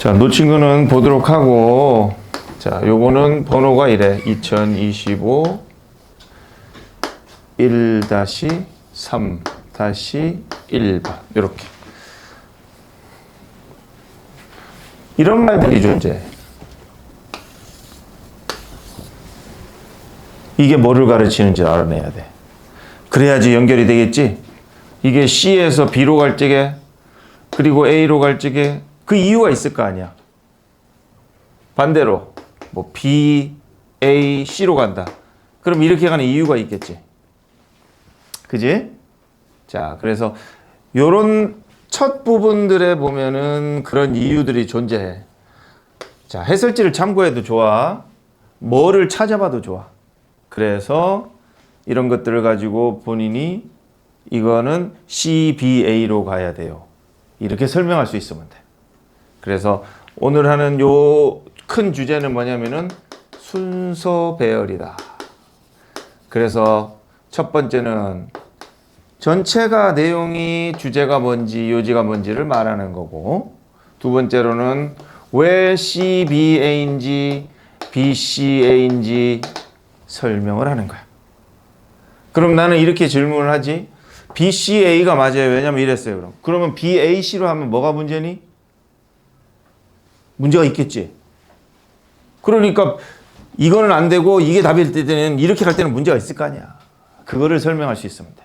자, 놓친 거는 보도록 하고, 자, 요거는 번호가 이래. 2025 1-3-1번. 요렇게. 이런 말들이 존재해. 이게 뭐를 가르치는지 알아내야 돼. 그래야지 연결이 되겠지? 이게 C에서 B로 갈 적에, 그리고 A로 갈 적에 그 이유가 있을 거 아니야. 반대로 뭐 B, A, C로 간다. 그럼 이렇게 가는 이유가 있겠지. 그지? 자, 그래서 요런 첫 부분들에 보면은 그런 이유들이 존재해. 자, 해설지를 참고해도 좋아. 뭐를 찾아봐도 좋아. 그래서 이런 것들을 가지고 본인이 이거는 CBA로 가야 돼요. 이렇게 설명할 수 있으면 돼. 그래서 오늘 하는 요 큰 주제는 뭐냐면은 순서 배열이다. 그래서 첫 번째는 전체가 내용이 주제가 뭔지 요지가 뭔지를 말하는 거고, 두 번째로는 왜 CBA인지 BCA인지 설명을 하는 거야. 그럼 나는 이렇게 질문을 하지. BCA가 맞아요. 왜냐면 이랬어요. 그러면 BAC로 하면 뭐가 문제니? 문제가 있겠지. 그러니까 이거는 안 되고 이게 답일 때는 이렇게 갈 때는 문제가 있을 거 아니야. 그거를 설명할 수 있으면 돼.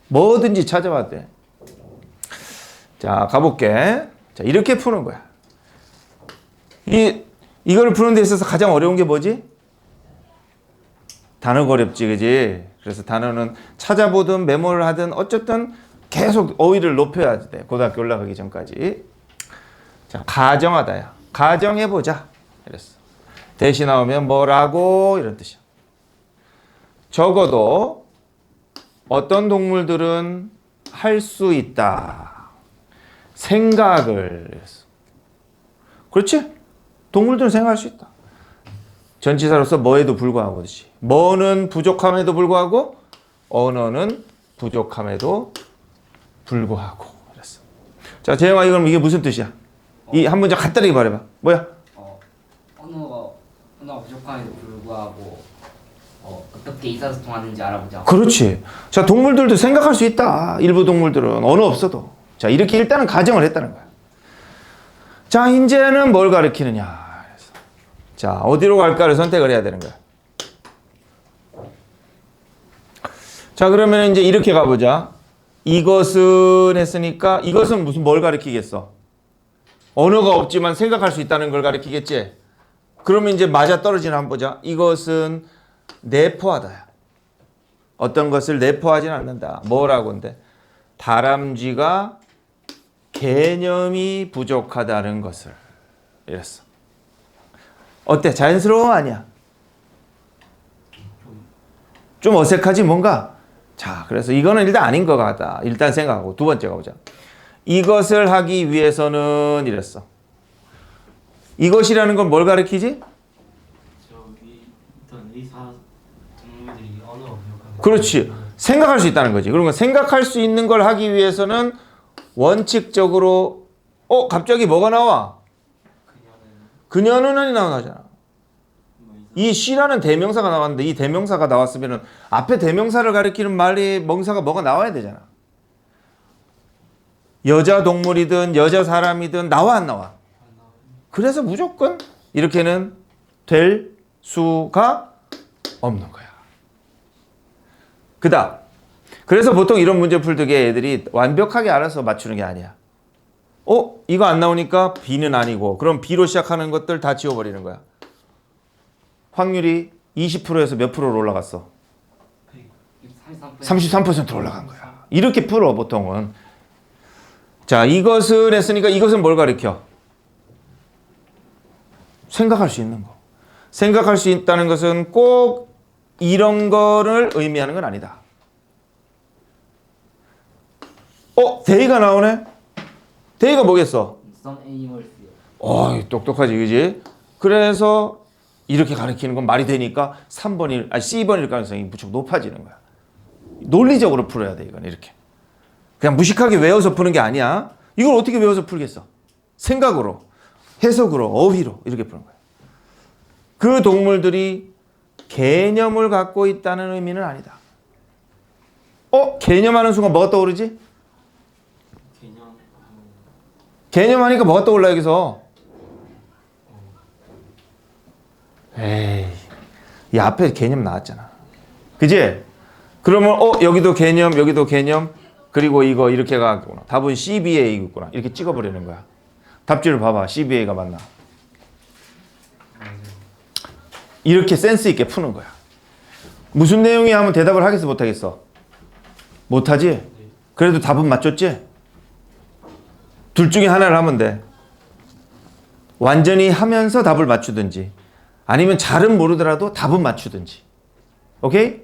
뭐든지 찾아봐도 돼. 자, 가볼게. 자, 이렇게 푸는 거야. 이거를 푸는 데 있어서 가장 어려운 게 뭐지? 단어가 어렵지, 그지? 그래서 단어는 찾아보든 메모를 하든 어쨌든 계속 어휘를 높여야 돼. 고등학교 올라가기 전까지. 자, 가정하다야. 가정해보자. 이랬어. 대시 나오면 뭐라고? 이런 뜻이야. 적어도 어떤 동물들은 할 수 있다. 생각을. 이랬어. 그렇지? 동물들은 생각할 수 있다. 전치사로서 뭐에도 불구하고 그렇지. 뭐는 부족함에도 불구하고 언어는 부족함에도 불구하고. 그랬어. 자, 재영아, 이건 이게 무슨 뜻이야? 이 한 문장 간단하게 말해봐. 뭐야? 언어가 부족함에도 불구하고 어떻게 의사소통하는지 알아보자. 그렇지. 자, 동물들도 생각할 수 있다. 일부 동물들은 언어 없어도. 자, 이렇게 일단은 가정을 했다는 거야. 자, 이제는 뭘 가리키느냐. 자, 어디로 갈까를 선택을 해야 되는 거야. 자, 그러면 이제 이렇게 가보자. 이것은 했으니까 이것은 무슨 뭘 가리키겠어? 언어가 없지만 생각할 수 있다는 걸 가리키겠지? 그러면 이제 맞아 떨어지나 한번 보자. 이것은 내포하다야. 어떤 것을 내포하진 않는다. 뭐라고 한데? 다람쥐가 개념이 부족하다는 것을. 이랬어. 어때? 자연스러워? 아니야? 좀 어색하지 뭔가? 자, 그래서 이거는 일단 아닌 것 같다. 일단 생각하고 두 번째 가보자. 이것을 하기 위해서는 이랬어. 이것이라는 건 뭘 가리키지? 저기 있던 의사 동물들이 언어가 부족한. 그렇지. 생각할 수 있다는 거지. 그러면 생각할 수 있는 걸 하기 위해서는 원칙적으로 갑자기 뭐가 나와? 그녀는이 나오잖아. 이 she라는 대명사가 나왔는데 이 대명사가 나왔으면 앞에 대명사를 가리키는 말이 명사가 뭐가 나와야 되잖아. 여자 동물이든 여자 사람이든 나와 안 나와? 그래서 무조건 이렇게는 될 수가 없는 거야. 그다음. 그래서 보통 이런 문제 풀 때에 애들이 완벽하게 알아서 맞추는 게 아니야. 이거 안 나오니까 B는 아니고 그럼 B로 시작하는 것들 다 지워버리는 거야. 확률이 20%에서 몇 프로로 올라갔어? 33%로 올라간 거야. 이렇게 풀어 보통은. 자, 이것은 했으니까 이것은 뭘 가리켜? 생각할 수 있는 거. 생각할 수 있다는 것은 꼭 이런 거를 의미하는 건 아니다. 대의가 나오네? 대의가 뭐겠어? Some animals요. 똑똑하지, 그지? 그래서 이렇게 가리키는 건 말이 되니까 C번일 가능성이 무척 높아지는 거야. 논리적으로 풀어야 돼, 이건 이렇게. 그냥 무식하게 외워서 푸는 게 아니야. 이걸 어떻게 외워서 풀겠어? 생각으로. 해석으로, 어휘로 이렇게 푸는 거예요. 그 동물들이 개념을 갖고 있다는 의미는 아니다. 개념하는 순간 뭐가 떠오르지? 개념. 개념하니까 뭐가 떠올라 여기서? 에이, 이 앞에 개념 나왔잖아. 그지? 그러면 여기도 개념, 그리고 이거 이렇게 가겠구나. 답은 CBA겠구나. 이렇게 찍어버리는 거야. 답지를 봐봐. CBA가 맞나? 이렇게 센스 있게 푸는 거야. 무슨 내용이 하면 대답을 하겠어, 못하겠어? 못하지? 그래도 답은 맞췄지? 둘 중에 하나를 하면 돼. 완전히 하면서 답을 맞추든지 아니면 잘은 모르더라도 답은 맞추든지. 오케이?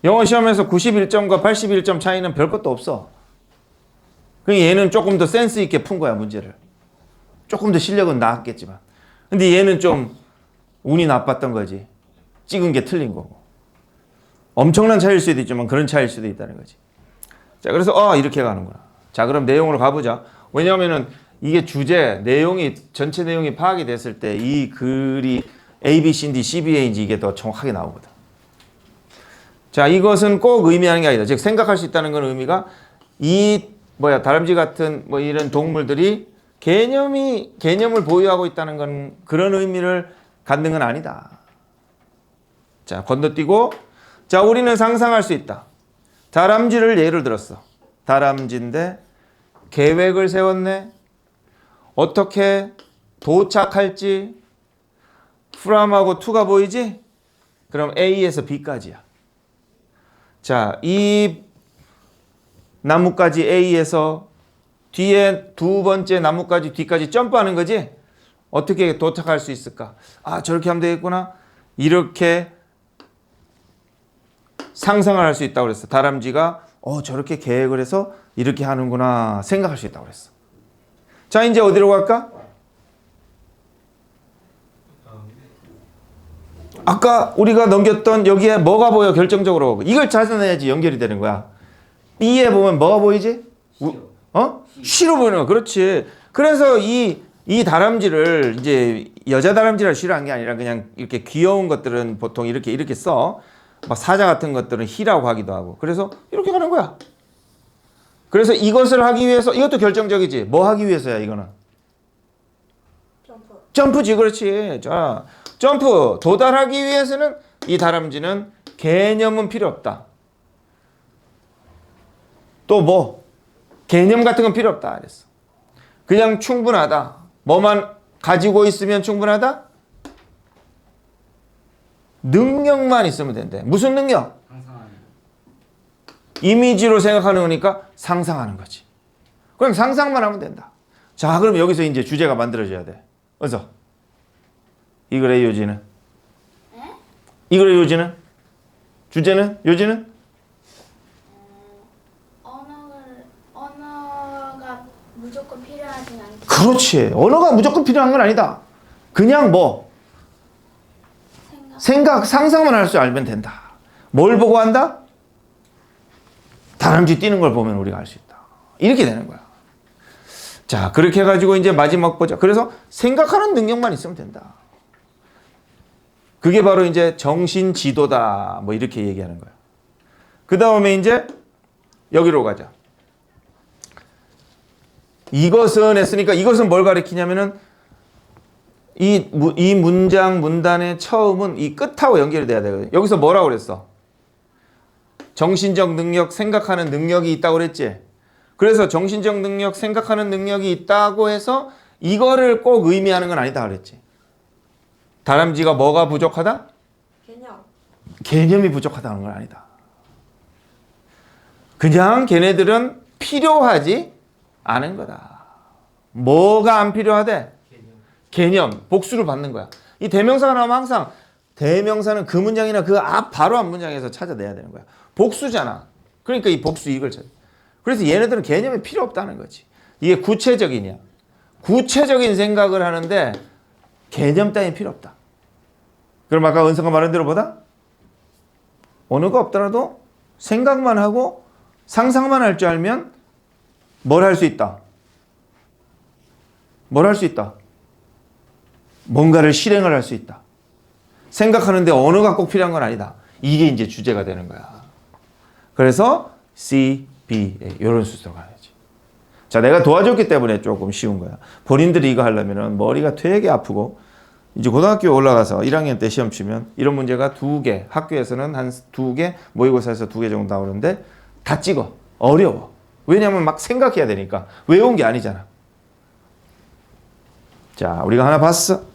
영어 시험에서 91점과 81점 차이는 별 것도 없어. 그러니까 얘는 조금 더 센스 있게 푼 거야, 문제를. 조금 더 실력은 나았겠지만. 근데 얘는 좀 운이 나빴던 거지. 찍은 게 틀린 거고. 엄청난 차이일 수도 있지만 그런 차이일 수도 있다는 거지. 자, 그래서 이렇게 가는구나. 자, 그럼 내용으로 가보자. 왜냐하면은 이게 주제, 내용이 전체 내용이 파악이 됐을 때 이 글이 A, B, C, D, CBA인지 이게 더 정확하게 나오거든. 자, 이것은 꼭 의미하는 게 아니다. 즉 생각할 수 있다는 건 의미가 다람쥐 같은 이런 동물들이 개념을 보유하고 있다는 건 그런 의미를 갖는 건 아니다. 자, 건너뛰고, 자, 우리는 상상할 수 있다. 다람쥐를 예를 들었어. 다람쥐인데 계획을 세웠네. 어떻게 도착할지 from하고 to가 보이지? 그럼 A에서 B까지야. 자, 이 나무까지 A에서 뒤에 두 번째 나무까지 D까지 점프하는 거지? 어떻게 도착할 수 있을까? 저렇게 하면 되겠구나. 이렇게 상상을 할 수 있다고 그랬어. 다람쥐가 저렇게 계획을 해서 이렇게 하는구나 생각할 수 있다고 그랬어. 자, 이제 어디로 갈까? 아까 우리가 넘겼던 여기에 뭐가 보여? 결정적으로 이걸 찾아내야지 연결이 되는 거야. B에 보면 뭐가 보이지? 쉬로 보이는 거야. 그렇지. 그래서 이 다람쥐를 이제 여자 다람쥐를 쉬라는 게 아니라 그냥 이렇게 귀여운 것들은 보통 이렇게 써. 막 사자 같은 것들은 희라고 하기도 하고. 그래서 이렇게 가는 거야. 그래서 이것을 하기 위해서 이것도 결정적이지. 뭐 하기 위해서야 이거는? 점프지. 그렇지. 자, 점프 도달하기 위해서는 이 다람쥐는 개념은 필요 없다. 또 개념 같은 건 필요 없다 그랬어. 그냥 충분하다. 뭐만 가지고 있으면 충분하다? 능력만 있으면 된대. 무슨 능력? 상상하는. 이미지로 생각하는 거니까 상상하는 거지. 그럼 상상만 하면 된다. 자, 그럼 여기서 이제 주제가 만들어져야 돼. 어서. 이 글의 요지는? 이 글의 요지는? 주제는? 요지는? 언어가 무조건 필요하진 않다. 그렇지. 언어가 무조건 필요한 건 아니다. 그냥 상상만 할 줄 알면 된다. 뭘 보고 한다? 다람쥐 뛰는 걸 보면 우리가 알 수 있다. 이렇게 되는 거야. 자, 그렇게 해가지고 이제 마지막 보자. 그래서 생각하는 능력만 있으면 된다. 그게 바로 이제 정신 지도다. 이렇게 얘기하는 거야. 그 다음에 이제 여기로 가자. 이것은 했으니까 이것은 뭘 가리키냐면은 이 문장, 문단의 처음은 이 끝하고 연결이 돼야 되거든. 여기서 뭐라고 그랬어? 정신적 능력, 생각하는 능력이 있다고 그랬지? 그래서 정신적 능력, 생각하는 능력이 있다고 해서 이거를 꼭 의미하는 건 아니다 그랬지? 다람쥐가 뭐가 부족하다? 개념이 부족하다는 건 아니다. 그냥 걔네들은 필요하지 않은 거다. 뭐가 안 필요하대? 개념, 복수를 받는 거야. 이 대명사가 나오면 항상 대명사는 그 문장이나 그 앞 바로 앞 문장에서 찾아내야 되는 거야. 복수잖아. 그러니까 이 복수 이걸 찾아. 그래서 얘네들은 개념이 필요 없다는 거지. 이게 구체적이냐? 구체적인 생각을 하는데 개념 따윈 필요 없다. 그럼 아까 은서가 말한 대로 보다 언어가 없더라도 생각만 하고 상상만 할 줄 알면 뭘 할 수 있다? 뭘 할 수 있다? 뭔가를 실행을 할 수 있다. 생각하는데 언어가 꼭 필요한 건 아니다. 이게 이제 주제가 되는 거야. 그래서 C, B, A 이런 순서로 가야지. 자, 내가 도와줬기 때문에 조금 쉬운 거야. 본인들이 이거 하려면 머리가 되게 아프고 이제 고등학교에 올라가서 1학년 때 시험 치면 이런 문제가 2개, 학교에서는 한 2개, 모의고사에서 2개 정도 나오는데 다 찍어. 어려워. 왜냐하면 막 생각해야 되니까. 외운 게 아니잖아. 자, 우리가 하나 봤어.